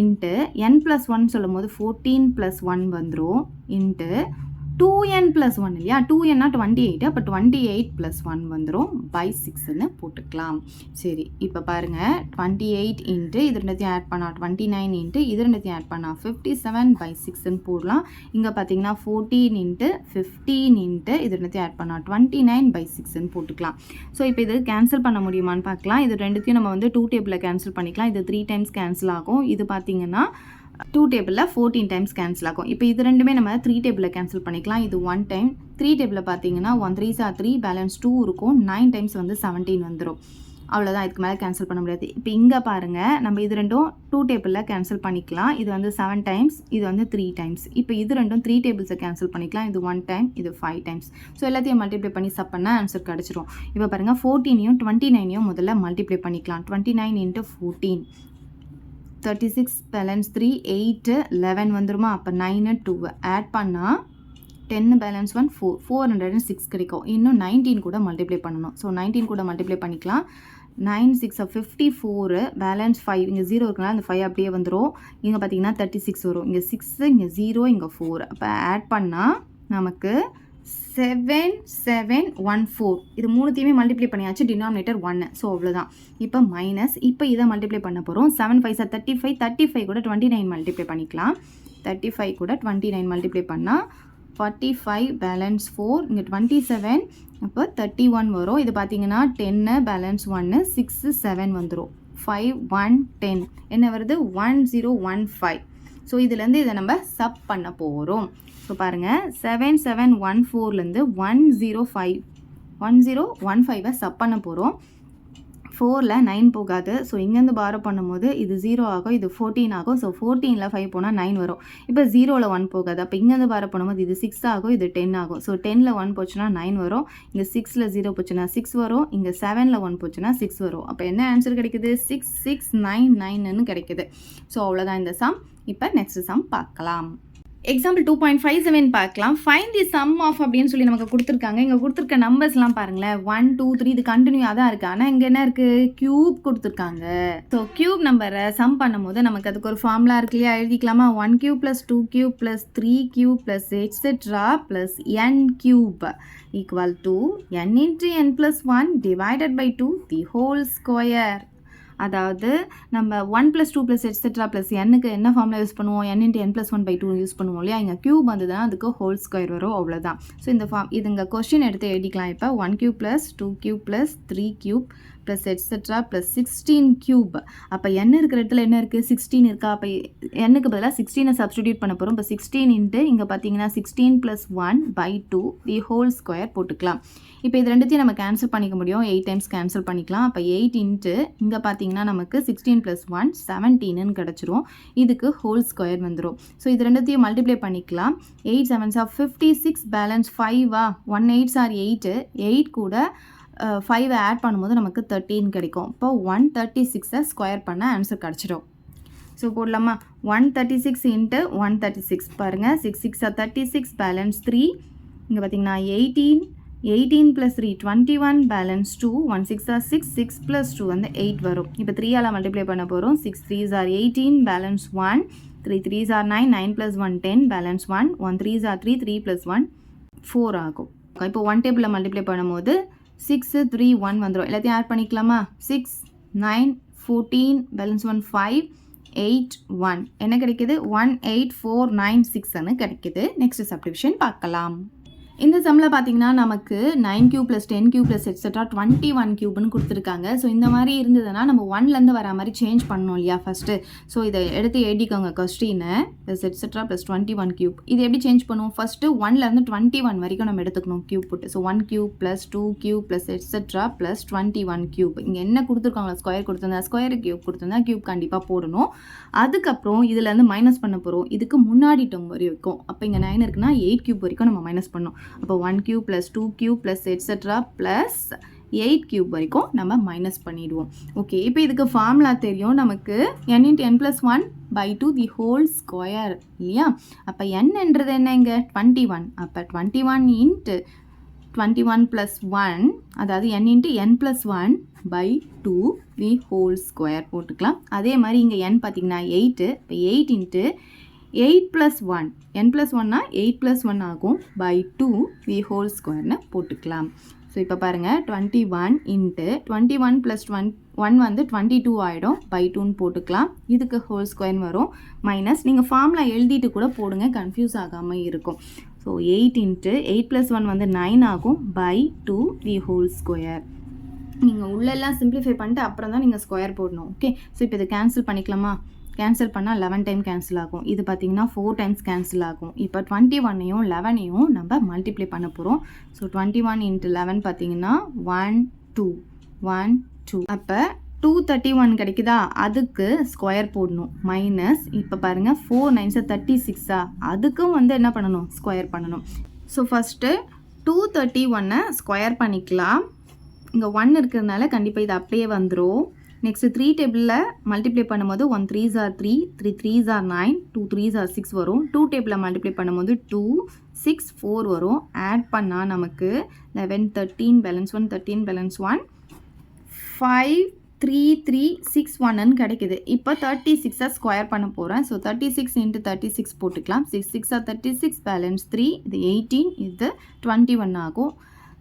இன்ட்டு n + 1 சொல்லும் போது 14 + 1 வந்துடும் இன்ட்டு 2n + 1 இல்லையா, 2nனா 28, அப்போ 28 + 1 வந்துடும் பை 6ன்னு போட்டுக்கலாம். சரி இப்போ பாருங்கள் 28 இன்ட்டு இது ரெண்டுத்தையும் ஆட் பண்ணால் 29 இன்ட்டு இது ரெண்டுத்தையும் ஆட் பண்ணால் 57 பை 6ன்னு போடலாம். இங்கே பார்த்தீங்கன்னா 14 இன்ட்டு 15 இன்ட்டு இது ரெண்டுத்தையும் ஆட் பண்ணால் 29 பை 6ன்னு போட்டுக்கலாம். ஸோ இப்போ இது கேன்சல் பண்ண முடியுமான்னு பார்க்கலாம். இது ரெண்டுத்தையும் நம்ம வந்து 2 டேபிளில் கேன்சல் பண்ணிக்கலாம். இது 3 டைம்ஸ் கேன்சல் ஆகும். இது பார்த்தீங்கன்னா 2 டேபிளில் 14 டைம்ஸ் கேன்சல் ஆகும். இப்போ இது ரெண்டுமே நம்ம 3 டேபிளில் கேன்சல் பண்ணிக்கலாம். இது 1 டைம், 3 டேபிளில் பார்த்தீங்கன்னா 1 3s are 3, பேலன்ஸ் 2 இருக்கும், 9 டைம்ஸ் வந்து 17 வந்துடும். அவ்வளோதான், இதுக்கு மேலே கேன்சல் பண்ண முடியாது. இப்போ இங்கே பாருங்கள் நம்ம இது ரெண்டும் 2 டேபிளில் கேன்சல் பண்ணிக்கலாம். இது வந்து 7 டைம்ஸ், இது வந்து 3 டைம்ஸ். இப்போ இது ரெண்டும் 3 டேபிள்ஸை கேன்சல் பண்ணிக்கலாம். இது 1 டைம், இது 5 டைம்ஸ். ஸோ எல்லாத்தையும் மல்டிப்ளை பண்ணி சப் பண்ணால் ஆன்சர் கிடச்சிரும். இப்போ பாருங்கள் 14ஐயும் 29ஐயும் முதல்ல மல்டிப்ளை பண்ணிக்கலாம். 29 இன்ட்டு 14 36, பேலன்ஸ் 3 8 11 வந்துருமா. அப்போ 9 2 ஆட் பண்ணால் 10 பேலன்ஸ் 1 4 406 கிடைக்கும். இன்னும் 19 கூட மல்டிப்ளை பண்ணணும். ஸோ 19 கூட மல்டிப்ளை பண்ணிக்கலாம். 9 6 54, பேலன்ஸ் 5, இங்கே 0 இருக்குனால அந்த 5 அப்படியே வந்துடும். இங்கே பார்த்தீங்கன்னா 36 வரும். இங்கே 6, இங்கே 0, இங்கே 4. அப்போ ஆட் பண்ணால் நமக்கு 7714. இது மூணுத்தையுமே மல்டிப்ளை பண்ணியாச்சு, டினாமினேட்டர் 1. ஸோ அவ்வளோதான். இப்போ மைனஸ், இப்போ இதை மல்டிப்ளை பண்ண போகிறோம். 7 5 are 35, 35 கூட 29 மல்டிப்ளை பண்ணிக்கலாம். 35 கூட 29 மல்டிப்ளை பண்ணால் 45, பேலன்ஸ் 4, இங்கே 27, அப்போ 31 வரும். இது பார்த்தீங்கன்னா 10, பேலன்ஸ் 1, 6 7 வந்துடும். 5 1 10 என்ன வருது 1015. ஸோ இதுலேருந்து இதை நம்ம சப் பண்ண போகிறோம். ஸோ பாருங்கள் 7714லேருந்து 1015 சப் பண்ண போகிறோம். 4ல் 9 போகாது. ஸோ இங்கேருந்து பாரோ பண்ணும்போது இது 0 ஆகும், இது 14 ஆகும். ஸோ 14ல் 5 போனால் 9 வரும். இப்போ 0ல் 1 போகாது. அப்போ இங்கேருந்து பாரோ பண்ணும்போது இது 6 ஆகும், இது 10 ஆகும். ஸோ 10ல் 1 போச்சுன்னா 9 வரும். இங்கே 6ல் 0 போச்சுன்னா 6 வரும். இங்கே 7ல் 1 போச்சுன்னா 6 வரும். அப்போ என்ன ஆன்சர் கிடைக்குது? 6699ன்னு கிடைக்குது. ஸோ அவ்வளோதான் இந்த சம். இப்போ நெக்ஸ்ட் சம் பார்க்கலாம். எக்ஸாம்பிள் 2.57 பார்க்கலாம். ஃபைண்ட் தி சம் ஆஃப் அப்படின்னு சொல்லி நமக்கு கொடுத்துருக்காங்க. இங்கே கொடுத்துருக்க நம்பர்ஸ்லாம் பாருங்களேன், 1 2 3 இது கண்டினியூவாக தான் இருக்குது. ஆனால் இங்கே என்ன இருக்குது? க்யூப் கொடுத்துருக்காங்க. ஸோ க்யூப் நம்பரை சம் பண்ணும்போது நமக்கு அதுக்கு ஒரு ஃபார்முலா இருக்கு இல்லையா? எழுதிக்கலாமா? 1 cube + 2 cube + 3 cube + etc. + n cube equal to n × n + 1 divided by 2 the whole square. அதாவது நம்ம 1 + 2 + etc. + n-க்கு என்ன ஃபார்முலா யூஸ் பண்ணுவோம்? n × n + 1/2 யூஸ் பண்ணுவோம் இல்லையா? இங்கே க்யூப் வந்ததுன்னா அதுக்கு ஹோல் ஸ்கொயர் வரும், அவ்வளோதான். ஸோ இந்த இது இங்கே கொஸ்டின் எடுத்து எழுதிக்கலாம். இப்போ 1 cube + 2 cube + 3 cube + etc. + 16 cube. அப்போ n இருக்கிற இடத்துல என்ன இருக்குது? 16 இருக்கா? அப்போ n-க்கு பதிலாக 16 சப்ஸ்டிடியூட் பண்ண போகிறோம். இப்போ 16 × இங்கே பார்த்தீங்கன்னா 16 + 1/2 தி ஹோல் ஸ்கொயர் போட்டுக்கலாம். இப்போ இது ரெண்டுத்தையும் நம்ம கேன்சல் பண்ணிக்க முடியும். 8 டைம்ஸ் கேன்சல் பண்ணிக்கலாம். அப்போ 8 × இங்கே பார்த்தீங்கன்னா நமக்கு 16 + 1 17ன்னு கிடச்சிரும். இதுக்கு ஹோல் ஸ்கொயர் வந்துடும். ஸோ இது ரெண்டுத்தையும் மல்டிப்ளை பண்ணிக்கலாம். 8 7s are 56, balance 5 1 8s are 8, 8 கூட 5 ஆட் பண்ணும்போது நமக்கு 13 கிடைக்கும். இப்போ 136 ஸ்கொயர் பண்ண ஆன்சர் கிடச்சிடும். ஸோ போடலாமா? 136 × 136 பாருங்கள், 6 6 are 36, பேலன்ஸ் 3. இங்கே பார்த்தீங்கன்னா 18 + 3 21, பேலன்ஸ் 2. 1 6 are 6, 6 + 2 வந்து 8 வரும். இப்போ 3ஆல் மல்டிப்ளை பண்ண போகிறோம். 6 3s are 18, balance 1. 3 3s are 9, 9 + 1 10, balance 1. 1 3s are 3, 3 + 1 4 ஆகும். இப்போ 1 டேபிளில் மல்டிப்ளை பண்ணும்போது 6 3 1 வந்துடும். எல்லாத்தையும் ஆட் பண்ணிக்கலாமா? 6 9 14, பேலன்ஸ் 1 5 8 1 என்ன கிடைக்குது? 18496ன்னு கிடைக்குது. நெக்ஸ்ட் சப்டிவிஷன் பார்க்கலாம். இந்த சம்மில் பார்த்தீங்கன்னா நமக்கு 9 cube + 10 cube + etc. 21 cube கொடுத்துருக்காங்க. ஸோ இந்த மாதிரி இருந்ததுன்னா நம்ம 1லேருந்து வர மாதிரி சேஞ்ச் பண்ணணும் இல்லையா ஃபஸ்ட்டு? ஸோ இதை எடுத்து எழுதிக்கோங்க கொஸ்டினை. etc. + 21 cube. இது எப்படி சேஞ்ச் பண்ணுவோம்? ஃபஸ்ட்டு 1லேருந்து 21 வரைக்கும் நம்ம எடுத்துக்கணும் க்யூப் போட்டு. So 1 cube + 2 cube + etc. + 21 cube. இங்கே என்ன கொடுத்துருக்காங்களா? ஸ்கொயர் கொடுத்துருந்தா ஸ்கொயர், க்யூப் கொடுத்துருந்தா க்யூப் கண்டிப்பாக போடணும். அதுக்கப்புறம் இதுலேருந்து மைனஸ் பண்ண போகிறோம். இதுக்கு முன்னாடி டேர்ம் வரைக்கும். அப்போ இங்கே 9 இருக்குன்னா 8 cube வரைக்கும் நம்ம மைனஸ் பண்ணணும். அப்போ 1 cube + 2 cube + etc. + 8 cube வரைக்கும் நம்ம மைனஸ் பண்ணிடுவோம். ஓகே, இப்போ இதுக்கு ஃபார்முலா தெரியும் நமக்கு. n × n + 1/2 the whole square இல்லையா? அப்போ n-ன்றது என்ன இங்கே? 21. அப்போ 21 × 21 + 1, அதாவது n × n + 1/2 the whole square போட்டுக்கலாம். அதே மாதிரி இங்கே n பார்த்தீங்கன்னா 8. இப்போ 8 × 8 + 1, n + 1னா 8 + 1 ஆகும், /2 தி ஹோல் ஸ்கொயர்னு போட்டுக்கலாம். ஸோ இப்போ பாருங்கள், 21 × 21 + 1 வந்து 22 ஆகிடும், /2ன்னு போட்டுக்கலாம். இதுக்கு ஹோல் ஸ்கொயர் வரும். மைனஸ் நீங்கள் ஃபார்முலா எழுதிட்டு கூட போடுங்க, கன்ஃபியூஸ் ஆகாமல் இருக்கும். ஸோ 8 × 8 + 1 வந்து 9 ஆகும், /2 தி ஹோல் ஸ்கொயர். நீங்கள் உள்ளெல்லாம் சிம்பிளிஃபை பண்ணிட்டு அப்புறம் தான் நீங்கள் ஸ்கொயர் போடணும். ஓகே, ஸோ இப்போ இதை கேன்சல் பண்ணிக்கலாமா? கேன்சல் பண்ணால் 11 டைம் கேன்சல் ஆகும். இது பார்த்திங்கன்னா 4 டைம்ஸ் கேன்சல் ஆகும். இப்போ 21ஐயும் 11ஐயும் நம்ம மல்டிப்ளை பண்ண போகிறோம். ஸோ 21 × 11 பார்த்திங்கன்னா 1 2 1 2. அப்போ 231 கிடைக்குதா? அதுக்கு ஸ்கொயர் போடணும். மைனஸ் இப்போ பாருங்கள் 4 9s 36 அதுக்கும் வந்து என்ன பண்ணணும்? ஸ்கொயர் பண்ணணும். ஸோ ஃபஸ்ட்டு 231 ஸ்கொயர் பண்ணிக்கலாம். இங்கே 1 இருக்கிறதுனால கண்டிப்பாக இது அப்படியே வந்துடும். நெக்ஸ்ட்டு 3 டேபிளில் மல்டிப்ளை பண்ணும்போது 1 3s are 3, 3 3s are 9, 2 3s are 6 வரும். 2 டேபிளில் மல்டிப்ளை பண்ணும்போது 2 6 4 வரும். ஆட் பண்ணால் நமக்கு 11 13, பேலன்ஸ் 1 13, பேலன்ஸ் 1 5 3 3 6 1ன்னு கிடைக்குது. இப்போ 36 ஸ்கொயர் பண்ண போகிறேன். ஸோ 36 × 36 போட்டுக்கலாம். 6 6 are 36, பேலன்ஸ் 3, இது 18, இது 21 ஆகும்.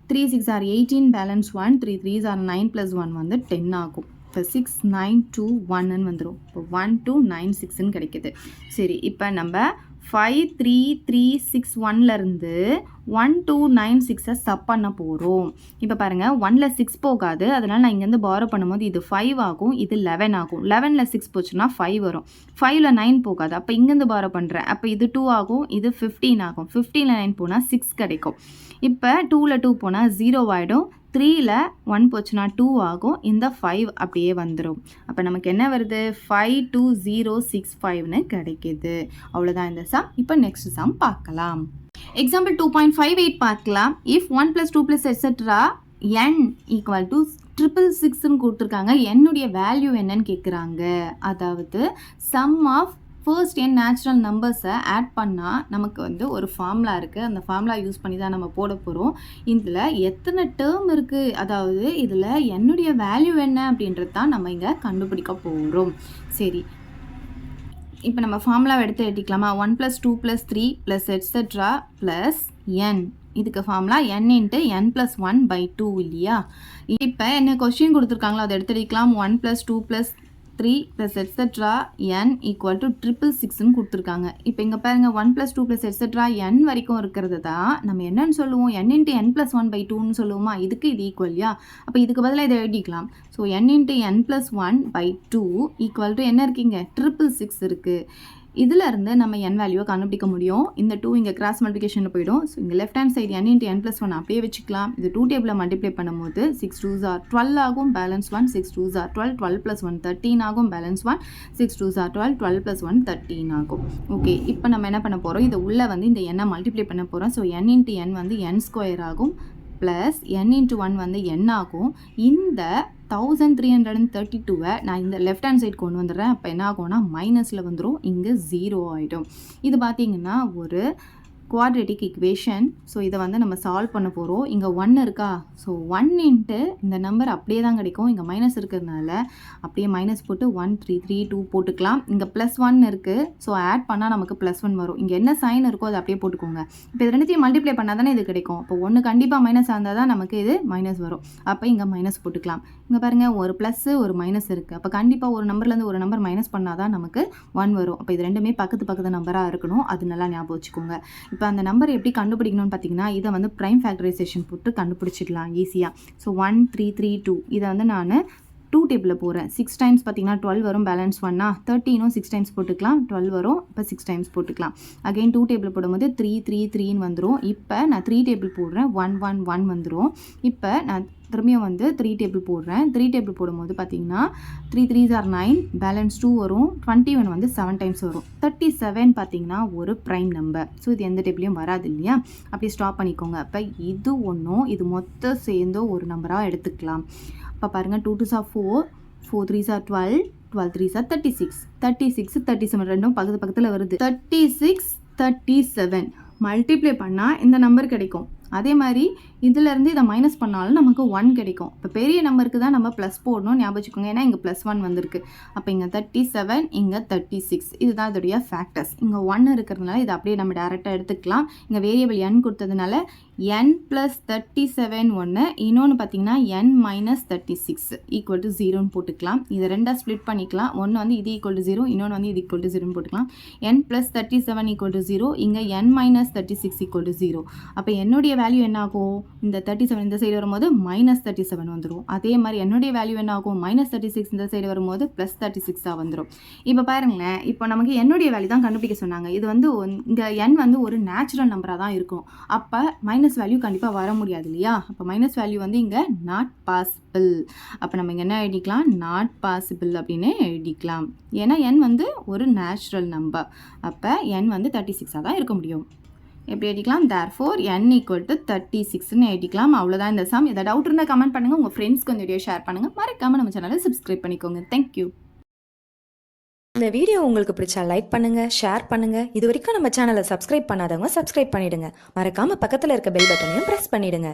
3 6 are 18, பேலன்ஸ் 1, 3 3s are 9 + 1 வந்து 10 ஆகும். இப்போ 6 9 2 1ன்னு வந்துடும். இப்போ 1296ன்னு கிடைக்குது. சரி, இப்போ நம்ம 5336 1296 சப் பண்ண போகிறோம். இப்போ பாருங்கள் 1ல் 6 போகாது, அதனால் நான் இங்கேருந்து பாரோ பண்ணும்போது இது 5 ஆகும், இது 11 ஆகும். 11ல் 6 போச்சுன்னா 5 வரும். 5ல் 9 போகாது, அப்போ இங்கேருந்து பாரோ பண்ணுறேன், அப்போ இது 2 ஆகும், இது 15 ஆகும். 15ல் 9 போனால் 6 கிடைக்கும். இப்போ 2ல் 2 போனால் 0 ஆகிடும். 3ல் 1 போச்சுன்னா 2 ஆகும், இந்த 5 அப்படியே வந்துடும். அப்போ நமக்கு என்ன வருது 52065ன்னு கிடைக்கிது. அவ்வளோதான் இந்த சம். இப்போ நெக்ஸ்ட் சம் பார்க்கலாம். எக்ஸாம்பிள் 2.58 பார்க்கலாம். If 1 + 2 + etcetera n equal to 666ன்னு கொடுத்துருக்காங்க. என்னுடைய வேல்யூ என்னன்னு கேட்குறாங்க. அதாவது sum of first n natural நம்பர்ஸை ஆட் பண்ணால் நமக்கு வந்து ஒரு ஃபார்முலா இருக்குது. அந்த ஃபார்முலா யூஸ் பண்ணி தான் நம்ம போட போகிறோம். இதில் எத்தனை டேர்ம் இருக்குது, அதாவது இதில் என்னுடைய வேல்யூ என்ன அப்படின்றது தான் நம்ம இங்கே கண்டுபிடிக்க போகிறோம். சரி, இப்போ நம்ம ஃபார்முலாவை எடுத்து எழுதிக்கலாமா? 1 + 2 + 3 + எட்ஸெட்ரா + n. இதுக்கு ஃபார்முலா n × n + 1/2 இல்லையா? இப்போ என்ன கொஸ்டின் கொடுத்துருக்காங்களோ அதை எடுத்து எழுதிக்கலாம். 1 + 2 + 3 + எட்ஸெட்ரா n ஈக்குவல் டு 666ன்னு கொடுத்துருக்காங்க. இப்போ இங்கே பாருங்கள் 1 + 2 + எட்ஸெட்ரா n வரைக்கும் இருக்கிறது தான் நம்ம என்னன்னு சொல்லுவோம், n × n + 1/2ன்னு சொல்லுவோமா? இதுக்கு இது ஈக்குவல் இல்லையா? அப்போ இதுக்கு பதிலாக இதை எழுதிக்கலாம். So n × n + 1/2 equal to என்ன இருக்கீங்க 666 இருக்குது. இதில் இருந்து நம்ம n வேல்யூவை கண்டுபிடிக்க முடியும். இந்த 2 இங்கே கிராஸ் மல்டிபிகேஷனில் போயிடும். ஸோ இங்கே left hand side n × n + 1 அப்படியே வச்சுக்கலாம். இது 2 டேபிளில் மல்டிப்ளை பண்ணும்போது 6 2s are 12 ஆகும், பேலன்ஸ் 1. 6 2s are 12, 12 + 1 13 ஆகும், பேலன்ஸ் 1. 6 2s are 12, 12 + 1 13 ஆகும். ஓகே, இப்போ நம்ம என்ன பண்ண போகிறோம், இது உள்ளே வந்து இந்த n மல்டிப்ளை பண்ண போகிறோம். ஸோ n × n வந்து n² ஆகும், ப்ளஸ் n × 1 வந்து n ஆகும். இந்த 1332 நான் இந்த லெஃப்ட் ஹேண்ட் சைடு கொண்டு வந்துடுறேன். அப்போ என்ன ஆகும்னா மைனஸில் வந்துடும், இங்கே 0 ஆகிடும். இது பார்த்திங்கன்னா ஒரு குவாட்ரேட்டிக் ஈக்குவேஷன். ஸோ இதை வந்து நம்ம சால்வ் பண்ண போகிறோம். இங்கே 1 இருக்கா, ஸோ 1 × இந்த நம்பர் அப்படியே தான் கிடைக்கும். இங்கே மைனஸ் இருக்கிறதுனால அப்படியே மைனஸ் போட்டு 1 3 3 2 போட்டுக்கலாம். இங்கே +1 இருக்குது, ஸோ ஆட் பண்ணால் நமக்கு +1 வரும். இங்கே என்ன சைன் இருக்கோ அதை அப்படியே போட்டுக்கோங்க. இப்போ இது ரெண்டுத்தையும் மல்டிப்ளை பண்ணால் தானே இது கிடைக்கும். அப்போ 1 கண்டிப்பாக மைனஸ் இருந்தால் தான் நமக்கு இது மைனஸ் வரும். அப்போ இங்கே மைனஸ் போட்டுக்கலாம். இங்கே பாருங்கள் ஒரு ப்ளஸ்ஸு ஒரு மைனஸ் இருக்குது. அப்போ கண்டிப்பாக ஒரு நம்பர்லேருந்து ஒரு நம்பர் மைனஸ் பண்ணால் தான் நமக்கு 1 வரும். அப்போ இது ரெண்டுமே பக்கத்து பக்கத்து நம்பராக இருக்கணும். அது நல்லா ஞாபகம் வச்சுக்கோங்க. இப்போ அந்த நம்பர் எப்படி கண்டுபிடிக்கணும்னு பார்த்தீங்கன்னா, இதை வந்து ப்ரைம் ஃபேக்டரைசேஷன் போட்டு கண்டுபிடிச்சிடலாம் ஈஸியாக. ஸோ 1 3 3 2 இதை வந்து நான் 2 டேபிளில் போகிறேன். 6 டைம்ஸ் பார்த்தீங்கன்னா 12 வரும், பேலன்ஸ் 1. 13ம் 6 டைம்ஸ் போட்டுக்கலாம், 12 வரும். இப்போ 6 டைம்ஸ் போட்டுக்கலாம். அகைன் 2 டேபிள் போடும்போது 3 3 3ன்னு வந்துடும். இப்போ நான் 3 டேபிள் போடுறேன், 1 1 1 வந்துடும். இப்போ நான் திரும்பியும் வந்து 3 டேபிள் போடுறேன். 3 டேபிள் போடும்போது பார்த்தீங்கன்னா 3 3s are 9, பேலன்ஸ் 2 வரும். 21 வந்து 7 டைம்ஸ் வரும். 37 பார்த்தீங்கன்னா ஒரு ப்ரைம் நம்பர். ஸோ இது எந்த டேபிளையும் வராது இல்லையா? அப்படி ஸ்டாப் பண்ணிக்கோங்க. அப்போ இது ஒன்றும் இது மொத்தம் சேர்ந்தோ ஒரு நம்பராக எடுத்துக்கலாம். இப்போ பாருங்கள் 2 2s are 4, 4 3s are 12, 12 3s are 36, 36 37 ரெண்டும் பக்கத்தில் வருது. 36 37 மல்டிப்ளை பண்ணால் இந்த நம்பர் கிடைக்கும். அதே மாதிரி இதிலேருந்து இதை மைனஸ் பண்ணாலும் நமக்கு 1 கிடைக்கும். இப்போ பெரிய நம்பருக்கு தான் நம்ம ப்ளஸ் போடணும், ஞாபகம் வச்சுக்கோங்க. ஏன்னா இங்கே +1 வந்திருக்கு. அப்போ இங்கே 37, இங்கே 36. இதுதான் இதோடைய ஃபேக்டர்ஸ். இங்கே 1 இருக்கிறதுனால இதை அப்படியே நம்ம டேரெக்டாக எடுத்துக்கலாம். இங்கே வேரியபிள் n கொடுத்ததுனால n + 37 ஒன்று, இன்னொன்று பார்த்தீங்கன்னா n - 36 ஈக்குவல் டு 0ன்னு போட்டுக்கலாம். இதை ரெண்டாக ஸ்ப்ளிட் பண்ணிக்கலாம். ஒன்று வந்து இது ஈக்குவல் டு 0, இன்னொன்று வந்து இது ஈக்குவல் டு 0ன்னு போட்டுக்கலாம். n + 37 ஈக்குவல் டு 0, இங்கே n - 36 ஈக்குவல் டு 0. அப்போ என்னுடைய வேல்யூ என்ன ஆகும், இந்த 37 இந்த சைடு வரும்போது -37 வந்துடும். அதே மாதிரி என்னுடைய வேல்யூ என்ன ஆகும், -36 இந்த சைடு வரும்போது +36 வந்துடும். இப்போ பாருங்களேன், இப்போ நமக்கு என்னுடைய வேல்யூ தான் கண்டுபிடிக்க சொன்னாங்க. இது வந்து இங்கே n வந்து ஒரு நேச்சுரல் நம்பராக தான் இருக்கும். அப்போ மைனஸ் வேல்யூ கண்டிப்பாக வர முடியாது இல்லையா? அப்போ மைனஸ் வேல்யூ வந்து இங்கே நாட் பாசிபிள். அப்போ நம்ம இங்கே என்ன எழுதிக்கலாம், நாட் பாசிபிள் அப்படின்னு எழுதிக்கலாம். ஏன்னா n வந்து ஒரு நேச்சுரல் நம்பர். அப்போ n வந்து 36 தான் இருக்க முடியும். எப்படி எழுதிக்கலாம், therefore n = 36ன்னு எழுதிக்கலாம். அவ்வளோதான் இந்த சம். எதாவது டவுட் இருந்தால் கமெண்ட் பண்ணுங்கள், உங்கள் ஃப்ரெண்ட்ஸ்க்கு இந்த வீடியோ ஷேர் பண்ணுங்கள். மறக்காமல் நம்ம சேனலை சப்ஸ்கிரைப் பண்ணிக்கோங்க. தேங்க்யூ. இந்த வீடியோ உங்களுக்கு பிடிச்சா லைக் பண்ணுங்க, ஷேர் பண்ணுங்க. இது வரைக்கும் நம்ம சேனலை சப்ஸ்கிரைப் பண்ணாதவங்க சப்ஸ்கிரைப் பண்ணிடுங்க. மறக்காம பக்கத்தில் இருக்க பெல் பட்டனையும் பிரஸ் பண்ணிடுங்க.